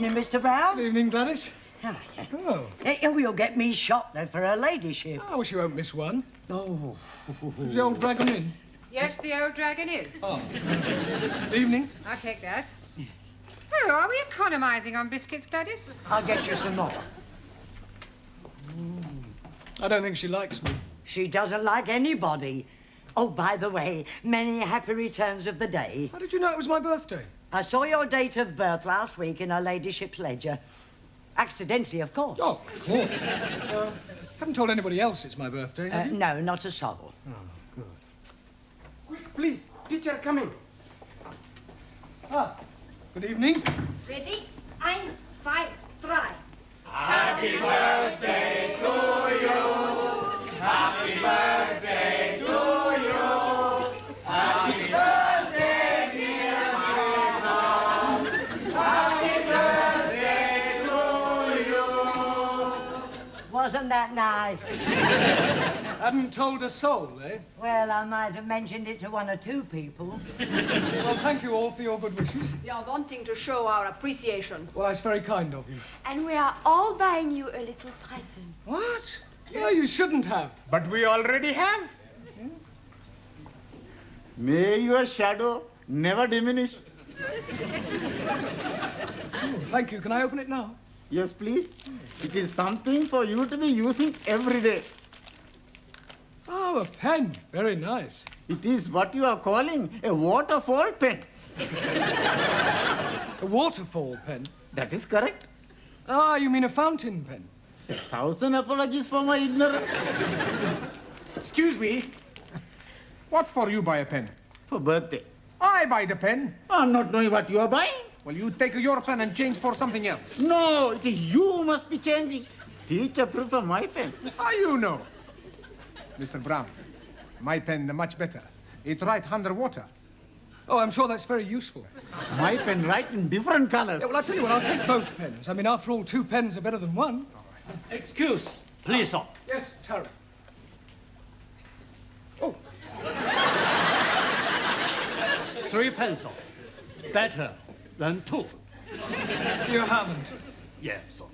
evening, Mr. Brown. Good evening, Gladys. Oh. You'll get me shot, though, for her ladyship. I wish you won't miss one. Oh. Is the old dragon in? Yes, the old dragon is. Oh. Evening. I'll take that. Oh, are we economising on biscuits, Gladys? I'll get you some more. I don't think she likes me. She doesn't like anybody. Oh, by the way, many happy returns of the day. How did you know it was my birthday? I saw your date of birth last week in her ladyship's ledger. Accidentally, of course. Oh, of course. Haven't told anybody else it's my birthday, have you? No, not a soul. Oh, good. Quick, please. Teacher coming. Ah, good evening. Ready? 1, 2, 3. Happy birthday to you. Happy birthday to you. Happy birthday, dear Mom. Happy birthday to you. Wasn't that nice? Hadn't told a soul, eh? Well, I might have mentioned it to 1 or 2 people. Well, thank you all for your good wishes. We are wanting to show our appreciation. Well, that's very kind of you. And we are all buying you a little present. What? Yeah, you shouldn't have. But we already have. May your shadow never diminish. Oh, thank you. Can I open it now? Yes, please. It is something for you to be using every day. Oh, a pen. Very nice. It is what you are calling a waterfall pen. A waterfall pen? That is correct. Ah, you mean a fountain pen? 1,000 apologies for my ignorance. Excuse me. What for you buy a pen? For birthday. I buy the pen. I'm not knowing what you are buying. Well, you take your pen and change for something else. No, it is you who must be changing. Teacher prefer my pen. How you know? Mr. Brown, my pen much better. It write underwater. Oh, I'm sure that's very useful. My pen write in different colors. Yeah, well, I'll tell you what, I'll take both pens. I mean, after all, 2 pens are better than 1. Excuse, please, sir. Yes, Terry. Oh. 3 pencils. Better than 2. You haven't. Yes, sir.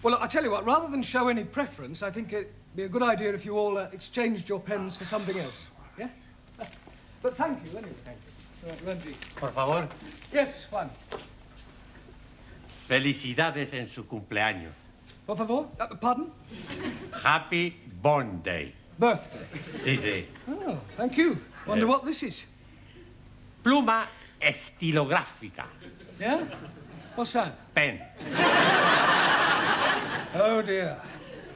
Well, I'll tell you what, rather than show any preference, I think it'd be a good idea if you all exchanged your pens for something else. Yeah? But thank you, anyway. Thank you. Randy. Por favor. Yes, Juan. Felicidades en su cumpleaños. Por favor? Pardon? Happy Born Day. Birthday. Sí, sí. Oh, thank you. Wonder what this is. Pluma estilográfica. Yeah? What's that? Pen. Oh, dear.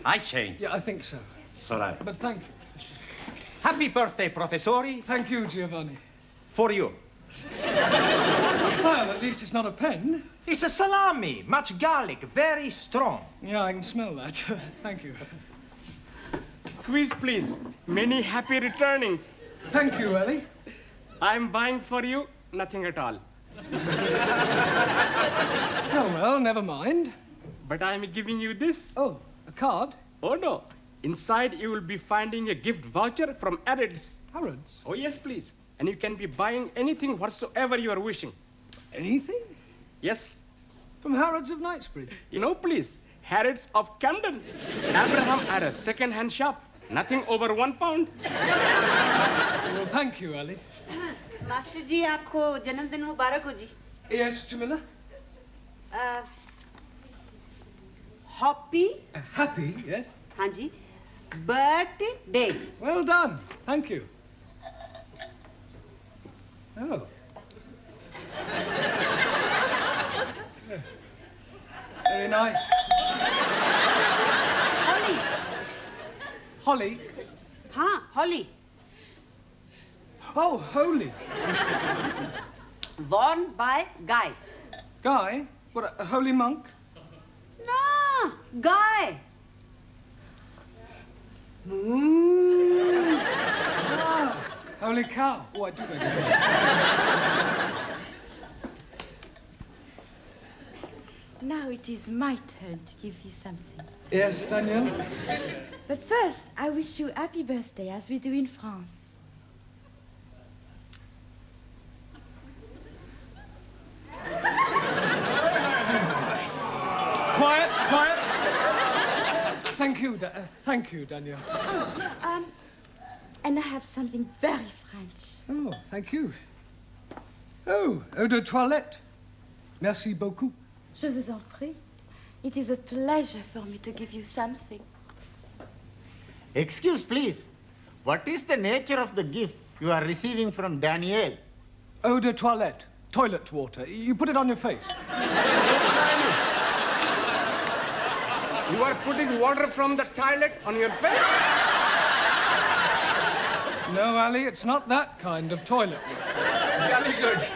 I change. Yeah, I think so. Sorry. But thank you. Happy birthday, Professori. Thank you, Giovanni. For you. Well, at least it's not a pen. It's a salami, much garlic, very strong. Yeah, I can smell that. Thank you. Quiz, please. Many happy returnings. Thank you, Ellie. I'm buying for you nothing at all. Oh, well, never mind. But I'm giving you this. Oh, a card? Oh, no. Inside, you will be finding a gift voucher from Harrods. Harrods? Oh, yes, please. And you can be buying anything whatsoever you are wishing. Anything? Yes. From Harrods of Knightsbridge? You know, please, Harrods of Camden. Abraham had a second-hand shop. Nothing over £1. Well, thank you, Ellie. Master ji आपको जन्मदिन मुबारक हो जी. Yes, Jamila? Happy. Happy, yes. हाँ जी. Birthday. Well done. Thank you. Oh. Yeah. Very nice. Holly. Holly? हाँ, Holly. Oh, holy. Worn by Guy. Guy? What, a holy monk? No, Guy. Ah, holy cow. Oh, I do know that. Now it is my turn to give you something. Yes, Daniel? But first, I wish you happy birthday, as we do in France. Thank you, Danielle. And I have something very French. Oh, thank you. Oh, eau de toilette. Merci beaucoup. Je vous en prie. It is a pleasure for me to give you something. Excuse, please. What is the nature of the gift you are receiving from Danielle? Eau de toilette. Toilet water. You put it on your face. You are putting water from the toilet on your face? No, Ali, it's not that kind of toilet. Jolly good.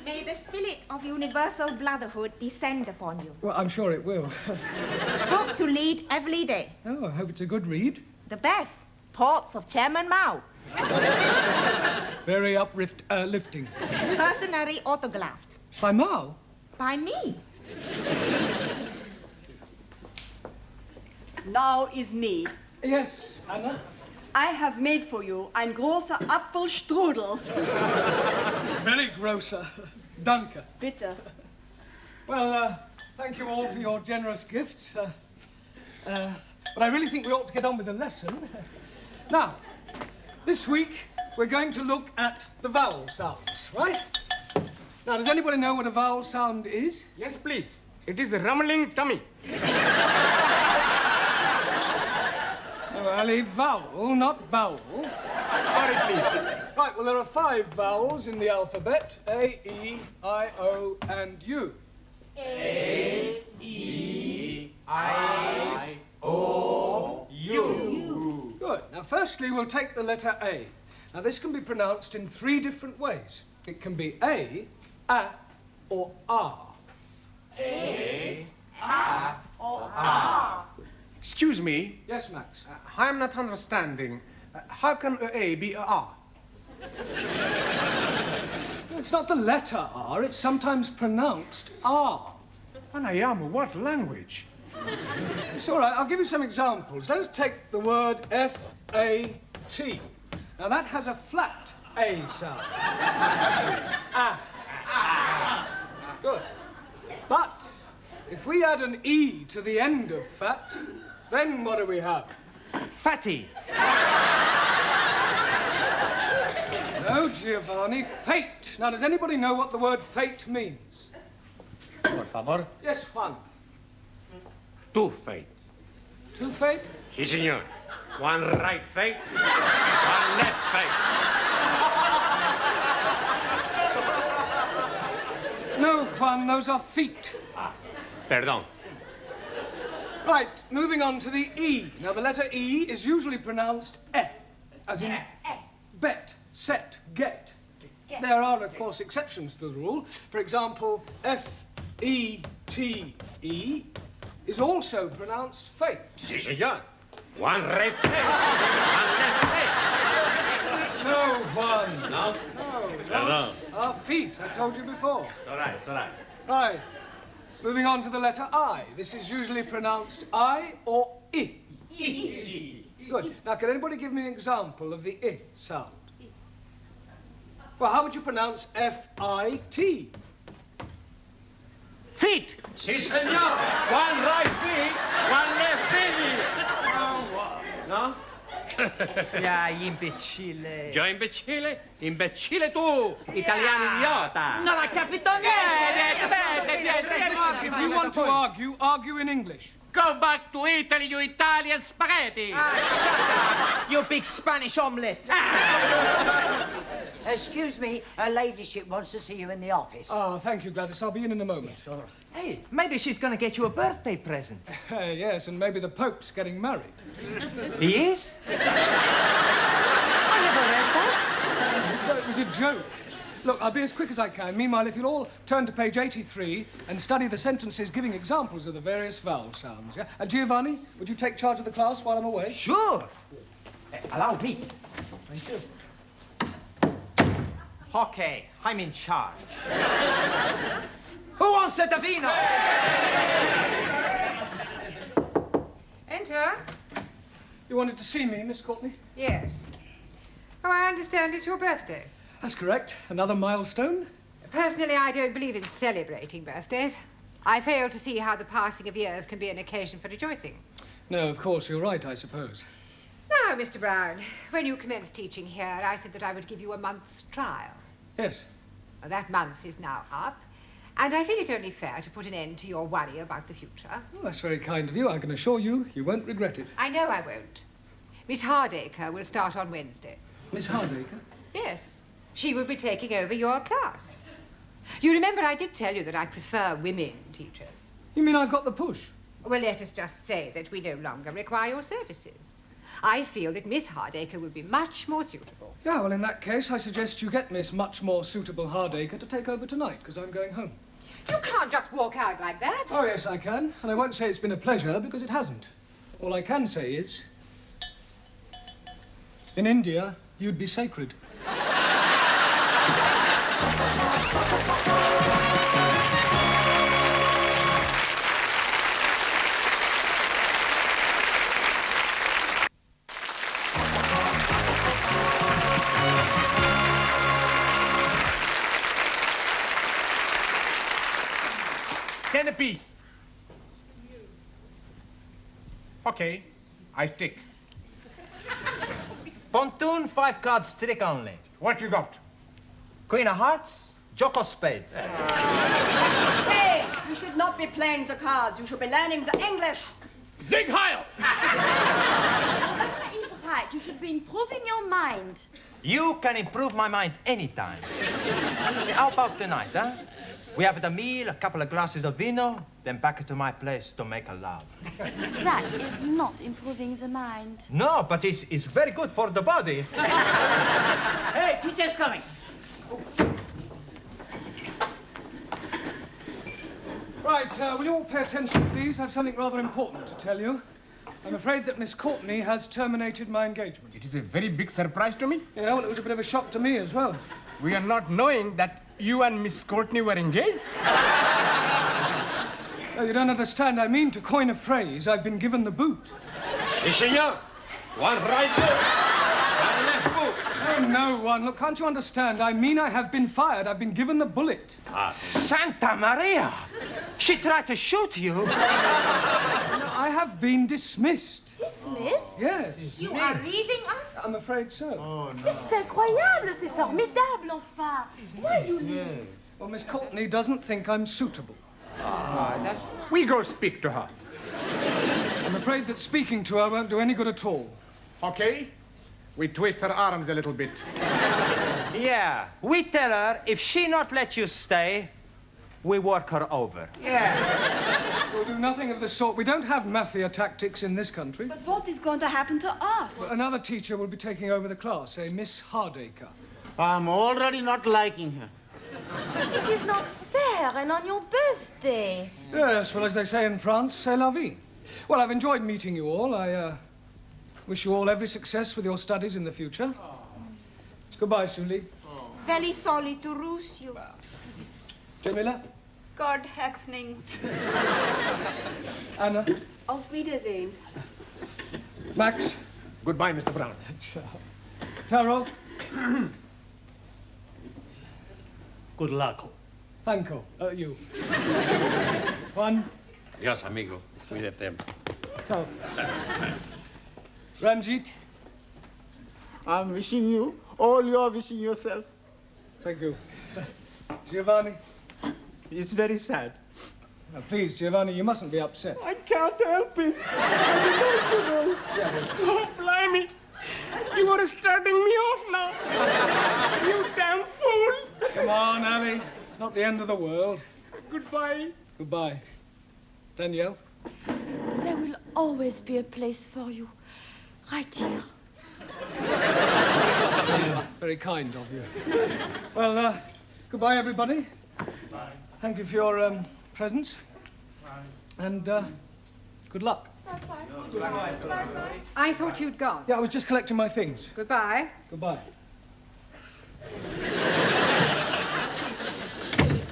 May the spirit of universal brotherhood descend upon you. Well, I'm sure it will. Book to read every day. Oh, I hope it's a good read. The best. Thoughts of Chairman Mao. Very uplifting. Personally autographed. By Mao? By me. Now is me. Yes, Anna. I have made for you ein großer Apfelstrudel. It's very grosser. Danke. Bitte. Well, thank you all for your generous gifts. But I really think we ought to get on with the lesson. Now, this week we're going to look at the vowel sounds, right? Now, does anybody know what a vowel sound is? Yes, please. It is a rumbling tummy. Oh, Ali, vowel, not bowel. Sorry, please. Right, well, there are 5 vowels in the alphabet. A, E, I, O, and U. A, E, I, O, U. Good. Now, firstly, we'll take the letter A. Now, this can be pronounced in 3 different ways. It can be A, or R. A, or R. Excuse me. Yes, Max? I'm not understanding. How can A be a R? It's not the letter R, it's sometimes pronounced R. Anayamu, what language? It's all right, I'll give you some examples. Let us take the word F-A-T. Now, that has a flat A sound. Good. But if we add an E to the end of fat, then what do we have? Fatty. No, Giovanni, fate. Now, does anybody know what the word fate means? Por favor. Yes, Juan. Two fate. 2 fate? Sí, señor. One right fate, one left fate. No, Juan, those are feet. Perdón. Right, moving on to the E. Now, the letter E is usually pronounced E, as in bet, set, get. There are, of course, exceptions to the rule. For example, F-E-T-E is also pronounced fate. Sí, señor. One right fate, one left fate. No, Juan. No? No. Perdón. Our feet, I told you before. It's all right, it's all right. Right. Moving on to the letter I. This is usually pronounced I or I. Good. Now, can anybody give me an example of the I sound? Well, how would you pronounce F-I-T? Feet. Sí, señor. One right feet, one left feet. No? Ya, imbecille. Yo imbecille? Imbecille tu, italiano idiota. Non ha capito niente. If you want to argue, argue in English. Go back to Italy, you Italian spaghetti. You big Spanish omelette. Excuse me, her ladyship wants to see you in the office. Ah, thank you, Gladys. I'll be in a moment. Yes, all right. Hey, maybe she's gonna get you a birthday present. Yes, and maybe the Pope's getting married. He is? I never read that. No, it was a joke. Look, I'll be as quick as I can. Meanwhile, if you'll all turn to page 83 and study the sentences giving examples of the various vowel sounds, yeah? And Giovanni, would you take charge of the class while I'm away? Sure. Allow me. Thank you. Okay, I'm in charge. Who wants a vino? Enter. You wanted to see me, Miss Courtney? Yes. Oh, I understand it's your birthday. That's correct. Another milestone. Personally, I don't believe in celebrating birthdays. I fail to see how the passing of years can be an occasion for rejoicing. No, of course, you're right, I suppose. Now, Mr. Brown, when you commenced teaching here, I said that I would give you a month's trial. Yes. Well, that month is now up, and I feel it only fair to put an end to your worry about the future. Well, that's very kind of you. I can assure you, you won't regret it. I know I won't. Miss Hardacre will start on Wednesday. Miss Hardacre? Yes. She will be taking over your class. You remember I did tell you that I prefer women teachers. You mean I've got the push? Well, let us just say that we no longer require your services. I feel that Miss Hardacre will be much more suitable. Yeah, well, in that case, I suggest you get Miss Much More Suitable Hardacre to take over tonight, because I'm going home. You can't just walk out like that. Oh, yes, I can. And I won't say it's been a pleasure, because it hasn't. All I can say is, in India, you'd be sacred. Centipede. Okay, I stick. Pontoon, 5 cards trick only. What you got? Queen of hearts, jock of spades. Hey, you should not be playing the cards. You should be learning the English. Zig Heil! That is right. You should be improving your mind. You can improve my mind anytime. How about tonight, huh? We have the meal, a couple of glasses of vino, then back to my place to make a love. That is not improving the mind. No, but it's very good for the body. Hey, teacher's coming. Right, will you all pay attention, please? I have something rather important to tell you. I'm afraid that Miss Courtney has terminated my engagement. It is a very big surprise to me. Yeah, well, it was a bit of a shock to me as well. We are not knowing that you and Miss Courtney were engaged. Oh, you don't understand. I mean, to coin a phrase, I've been given the boot. Si, senor. One right boot, one left boot. Oh, no one. Look, can't you understand? I mean, I have been fired. I've been given the bullet. Santa Maria! She tried to shoot you. I have been dismissed. Dismissed? Yes. You are leaving us? I'm afraid so. Mais c'est incroyable, c'est formidable, enfin. Why you leave? Well, Miss Courtney doesn't think I'm suitable. We go speak to her. I'm afraid that speaking to her won't do any good at all. Okay? We twist her arms a little bit. Yeah, we tell her if she not let you stay, we work her over. We'll do nothing of the sort. We don't have mafia tactics in this country. But what is going to happen to us? Another teacher will be taking over the class, a Miss Hardacre. I'm already not liking her. It is not fair, and on your birthday. Yes, well, as they say in France, c'est la vie. Well, I've enjoyed meeting you all. I wish you all every success with your studies in the future. Goodbye, Sully. Very sorry to lose you. Jamila? God hefning. Anna? Auf Wiedersehen. Max? Goodbye, Mr. Brown. Taro? Good luck. Thank you. Juan? Yes, amigo. Cuídate. Ciao. Ranjit? I'm wishing you all you're wishing yourself. Thank you. Giovanni? It's very sad. Now, please, Giovanni, you mustn't be upset. I can't help it. I'm emotional. Oh, blimey. You are starting me off now. You damn fool. Come on, Ali. It's not the end of the world. Goodbye. Goodbye. Danielle? There will always be a place for you. Right here. Very kind of you. Well, goodbye, everybody. Bye. Thank you for your presence. Bye. And good luck. I thought you'd gone. Yeah, I was just collecting my things. Goodbye. Goodbye.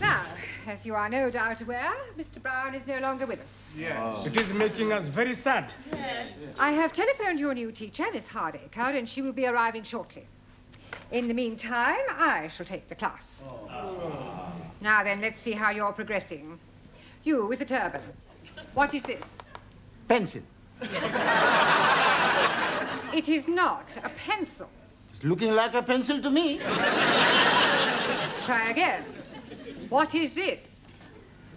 Now, as you are no doubt aware, Mr. Brown is no longer with us. Yes. It is making us very sad. I have telephoned your new teacher, Miss Hardacre, and she will be arriving shortly. In the meantime, I shall take the class. Now then, let's see how you're progressing. You with the turban. What is this? Pencil. It is not a pencil. It's looking like a pencil to me. Let's try again. What is this?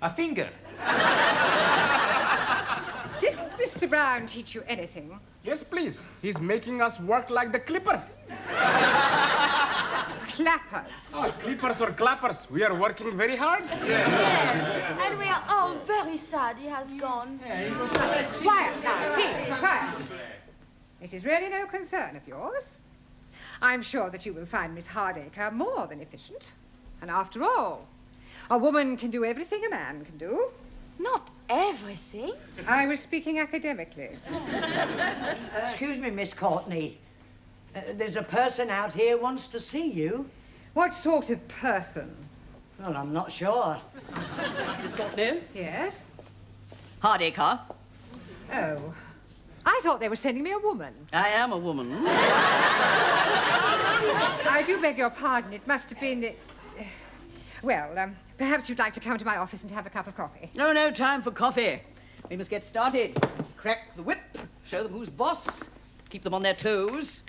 A finger. Didn't Mr. Brown teach you anything? Yes, please. He's making us work like the clippers. Clappers. Oh, clippers or clappers. We are working very hard. And we are all very sad he has gone. Quiet now, please, quiet. It is really no concern of yours. I'm sure that you will find Miss Hardacre more than efficient. And after all, a woman can do everything a man can do. Not everything. I was speaking academically. Excuse me, Miss Courtney. There's a person out here wants to see you. What sort of person? Well, I'm not sure. Miss Courtney? Yes? Hardacre. Oh. I thought they were sending me a woman. I am a woman. I do beg your pardon. It must have been that... Well, perhaps you'd like to come to my office and have a cup of coffee. No time for coffee. We must get started. Crack the whip, show them who's boss, keep them on their toes,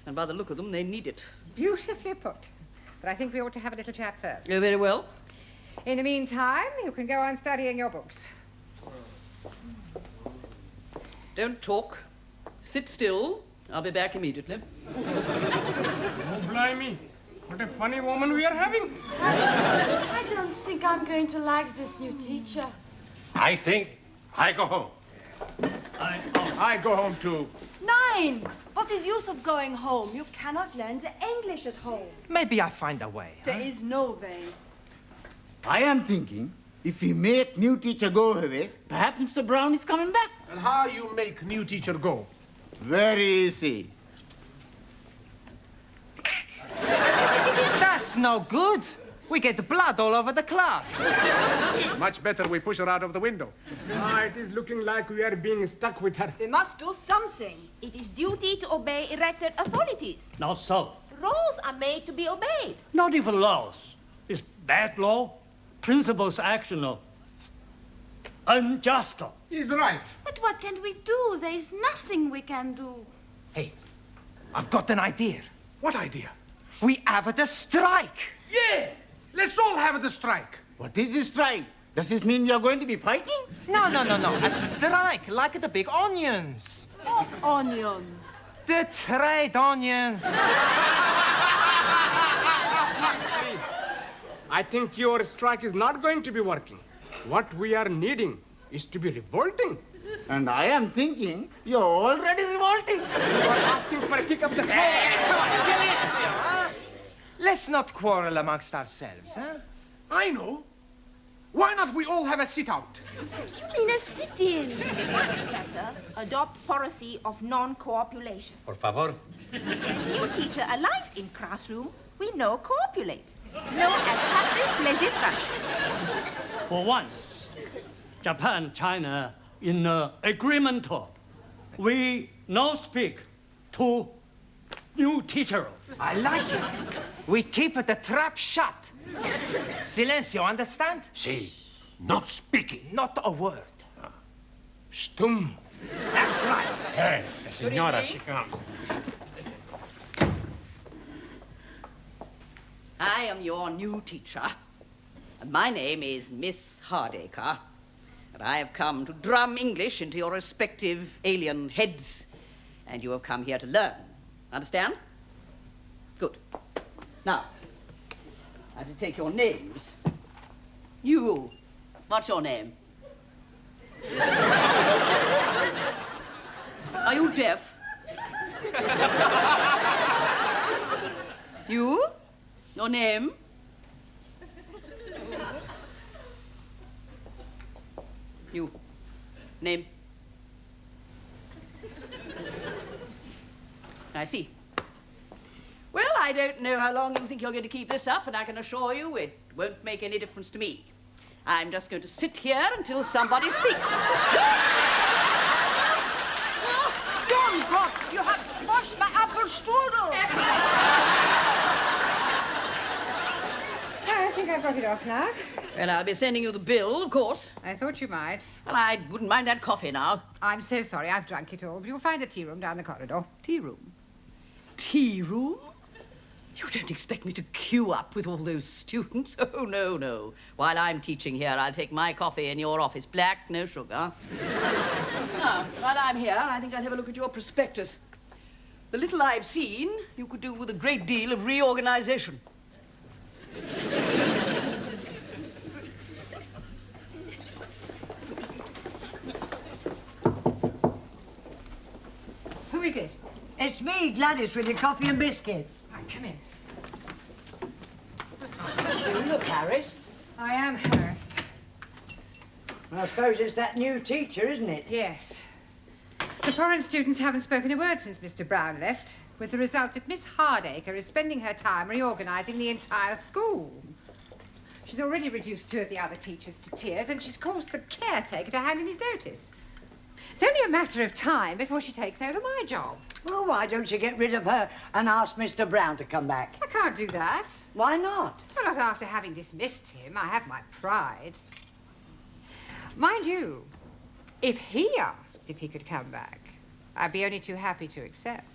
and by the look of them, they need it. Beautifully put. But I think we ought to have a little chat first. Oh, very well. In the meantime, you can go on studying your books. Don't talk. Sit still. I'll be back immediately. Oh, blimey. What a funny woman we are having. I don't think I'm going to like this new teacher. I think I go home. I go home too. Nine! What is use of going home? You cannot learn the English at home. Maybe I find a way. There is no way. I am thinking, if we make new teacher go away, perhaps Mr. Brown is coming back. And how you make new teacher go? Very easy. That's no good. We get blood all over the class. Much better we push her out of the window. It is looking like we are being stuck with her. We must do something. It is duty to obey elected authorities. Not so. Rules are made to be obeyed. Not even laws. It's bad law. Principles actional. Unjust. He's right. But what can we do? There is nothing we can do. Hey, I've got an idea. What idea? We have the strike. Yeah! Let's all have the strike. What is this strike? Does this mean you're going to be fighting? No. A strike, like the big onions. What onions? The trade onions. Please. I think your strike is not going to be working. What we are needing is to be revolting. And I am thinking, you're already revolting. You are asking for a kick up the Hey, come on, Silencio, huh? Let's not quarrel amongst ourselves, huh? I know. Why not we all have a sit-out? You mean a sit-in? Much better, adopt policy of non-copulation. Por favor. New teacher arrives in classroom, we no copulate. Known as passive resistance. For once, Japan, China, in agreement, we no speak to new teacher. I like it. We keep the trap shut. Silencio, understand? Si. Not speaking. Not a word. Stum. That's right. Hey, the senora, she comes. I am your new teacher. And my name is Miss Hardacre. And I have come to drum English into your respective alien heads. And you have come here to learn. Understand? Good. Now, I have to take your names. You. What's your name? Are you deaf? You? Your name? You. Name? I see. Well, I don't know how long you think you're going to keep this up, and I can assure you it won't make any difference to me. I'm just going to sit here until somebody speaks. Don Gott, you have squashed my apple strudel. I think I've got it off now. Well, I'll be sending you the bill, of course. I thought you might. Well, I wouldn't mind that coffee now. I'm so sorry, I've drunk it all, but you'll find the tea room down the corridor. Tea room? Tea room? You don't expect me to queue up with all those students? Oh, no, no. While I'm teaching here, I'll take my coffee in your office. Black, no sugar. Now, while I'm here, I think I'll have a look at your prospectus. The little I've seen, you could do with a great deal of reorganization. Who is it? It's me, Gladys, with your coffee and biscuits. Right, come in. You look harassed. I am harassed. Well, I suppose it's that new teacher, isn't it? Yes. The foreign students haven't spoken a word since Mr. Brown left, with the result that Miss Hardacre is spending her time reorganising the entire school. She's already reduced 2 of the other teachers to tears, and she's caused the caretaker to hand in his notice. It's only a matter of time before she takes over my job. Well, why don't you get rid of her and ask Mr. Brown to come back? I can't do that. Why not? Well, not after having dismissed him. I have my pride. Mind you, if he asked if he could come back, I'd be only too happy to accept.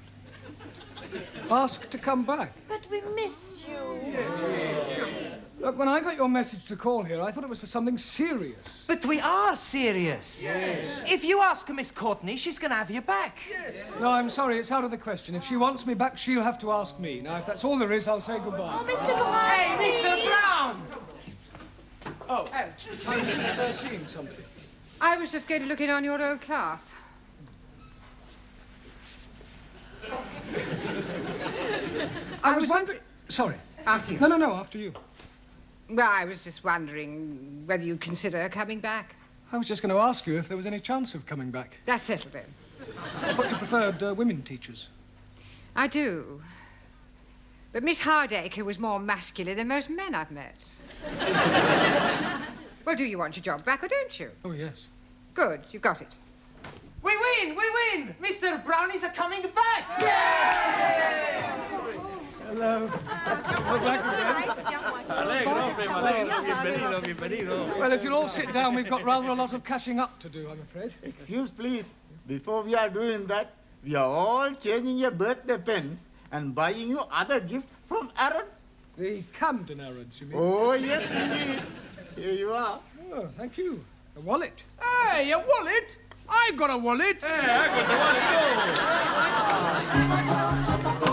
Ask to come back. But we miss you. Look, when I got your message to call here, I thought it was for something serious. But we are serious. Yes. If you ask Miss Courtney, she's going to have you back. Yes. No, I'm sorry, it's out of the question. If she wants me back, she'll have to ask me. Now, if that's all there is, I'll say goodbye. Oh, Mr. Brown. Hey, Mr. Brown! Oh, I was just seeing something. I was just going to look in on your old class. I was wondering... Sorry. After you. No, after you. Well, I was just wondering whether you'd consider coming back. I was just going to ask you if there was any chance of coming back. That's settled then. I thought you preferred women teachers. I do. But Miss Hardacre was more masculine than most men I've met. Well, do you want your job back or don't you? Oh, yes. Good, you've got it. We win! We win! Mr. Brownies are coming back! Yay! Hello. Look like again. Well, if you'll all sit down, we've got rather a lot of catching up to do, I'm afraid. Excuse, please. Before we are doing that, we are all changing your birthday pens and buying you other gifts from Arabs. The Camden Arabs, you mean? Oh, yes, indeed. Here you are. Oh, thank you. A wallet. Hey, a wallet? I've got a wallet. Hey, I got the wallet too.